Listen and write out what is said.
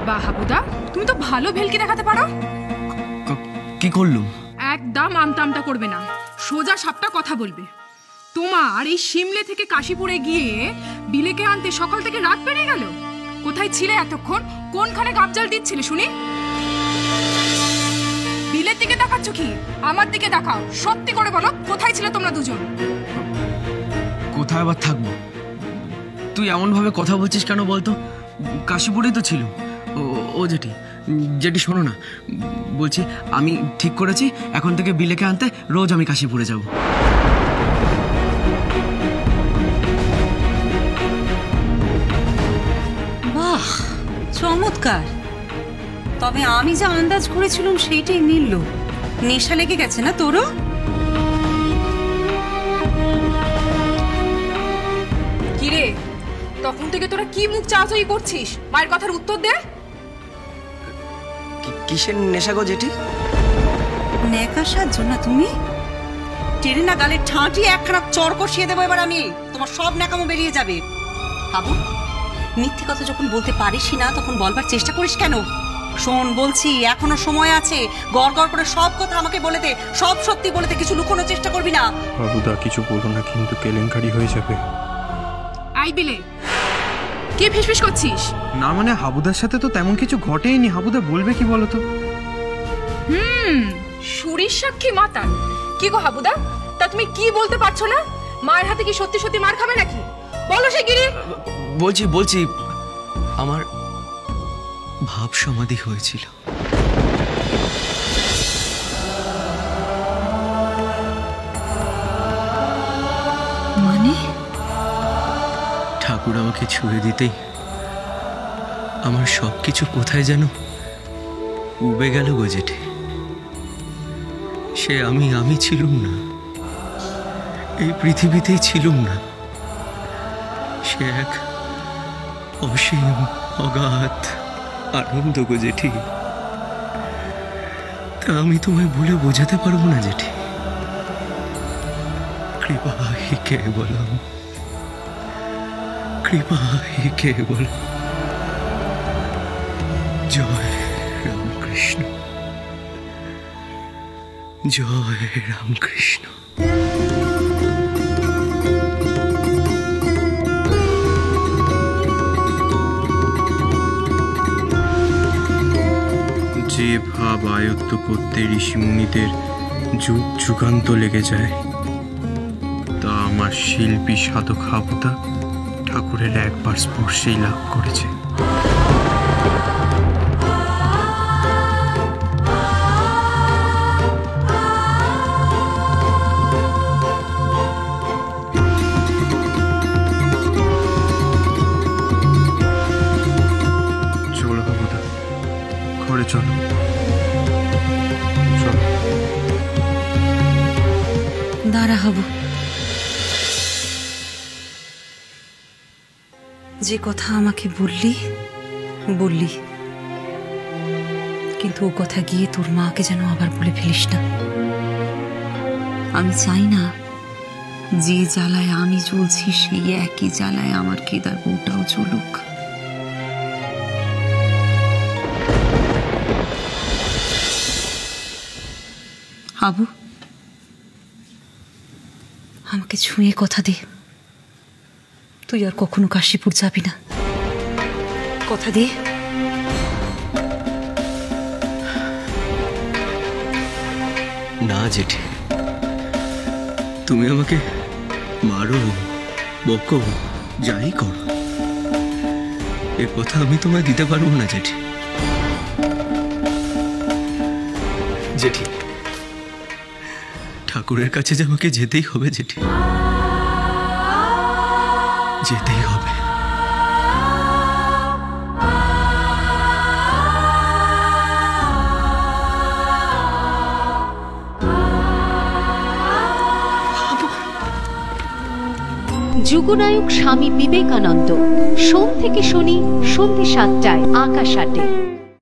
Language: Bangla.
বাবা হাবুদা, তুমি তো ভালো ভেলকি দেখাতে পারো। কি করলুম? একদম আমতামটা করবে না, সোজা সাপটা কথা বলবে। তোমার এই সিমলে থেকে কাশীপুরে গিয়ে বিলেকে আনতে সকাল থেকে রাত পেরিয়ে গেল। কোথায় ছিলে এতক্ষণ? কোনখানে গাবজাল দিচ্ছিলে শুনি? বিলের দিকে দেখাচ্ছ কি? আমার দিকে দেখাও, সত্যি করে বলো কোথায় ছিলে তোমরা দুজন? কোথায় আবার থাকবো? তুই এমন ভাবে কথা বলছিস কেন বলতো? কাশীপুরেই তো ছিল। ও জেঠি, জেঠি শোনো না, বলছি আমি ঠিক করেছি এখন থেকে বিলেকে আনতে রোজ আমি কাশীপুরে যাব। বাহ, চমৎকার। তবে আমি যা আন্দাজ করেছিলাম সেইটাই মিলল। নেশা লেগে গেছে না তোরও? কিরে, তখন থেকে তোরা কি মুখ চাওয়াচাই করছিস? মায়ের কথার উত্তর দে। কিসের নেশা গো জেঠি? নেকাশার জন্য তুমি টেনে না গালে ঠাঁটি একখানা চর কষিয়ে দেবো এবার আমি। তোমার সব ন্যাকামো বেরিয়ে যাবে। বাবু, মিথ্যে কথা যখন বলতে পারিসই না তখন বলবার চেষ্টা করিস কেন? শোন বলছি, এখনো সময় আছে। গড় গড় করে সব কথা আমাকে বলে দে, সব সত্যি বলে দে, কিছু লুকোনোর চেষ্টা করবি না। বাবুদা কিছু বলো না, কিন্তু কেলেঙ্কারি হয়ে যাবে। আই বিলে, কি ফিসফিস করছিস? না মানে হাবুদার সাথে তো তেমন কিছু ঘটেইনি। হাবুদা বলবে কি বলতো? সুরির সাক্ষী মাতাল। কি গো হাবুদা, তা তুমি কি বলতে পারছো না? মায়ের হাতে কি সত্যি সত্যি মার খাবে নাকি? বলো সে গিরি। বলছি আমার ভাব সমাধি হয়েছিল। মানে? ঠাকুর আমাকে ছুঁয়ে দিতেই আমার সবকিছু কোথায় যেন উবে গেল গো জেঠি। সে আমি ছিলুম না, এই পৃথিবীতেই ছিলুম না। সে এক অসীম অগাধ আনন্দ গো জেঠি। তা আমি তোমায় বলে বোঝাতে পারবো না জেঠি। কৃপা হি কেবলম, কৃপা হি কেবলম। জয় রামকৃষ্ণ, জয় রামকৃষ্ণ। যে ভাব আয়ত্ত করতে ঋষিমুনিদের যুগ যুগান্ত লেগে যায়, তা আমার শিল্পী সাধক হাবুদা ঠাকুরের একবার স্পর্শেই লাভ করেছে। চলো হাবুদা, ঘরে চলো। দাঁড়া হাবু, যে কথা আমাকে বললি, কিন্তু ও কথা গিয়ে তোর মাকে যেন আবার বলে ফেলিস না। আমি চাই না যে জ্বালায় আমি জ্বলছি সেই একই জ্বালায় আমার কেদার বউটাও জ্বলুক। হাবু, আমাকে ছুঁয়ে কথা দে, তুই আর কখনো কাশীপুর যাবি না। কথা দে। না জেঠি, তুমি আমাকে মারো বকো যাই করো, এ কথা আমি তোমায় দিতে পারবো না জেঠি। জেঠি, ঠাকুরের কাছে যে আমাকে যেতেই হবে জেঠি, যেতেই হবে। যুগনায়ক স্বামী বিবেকানন্দ, সোম থেকে শনি সন্ধ্যে ৭টায় আকাশ ৮-এ।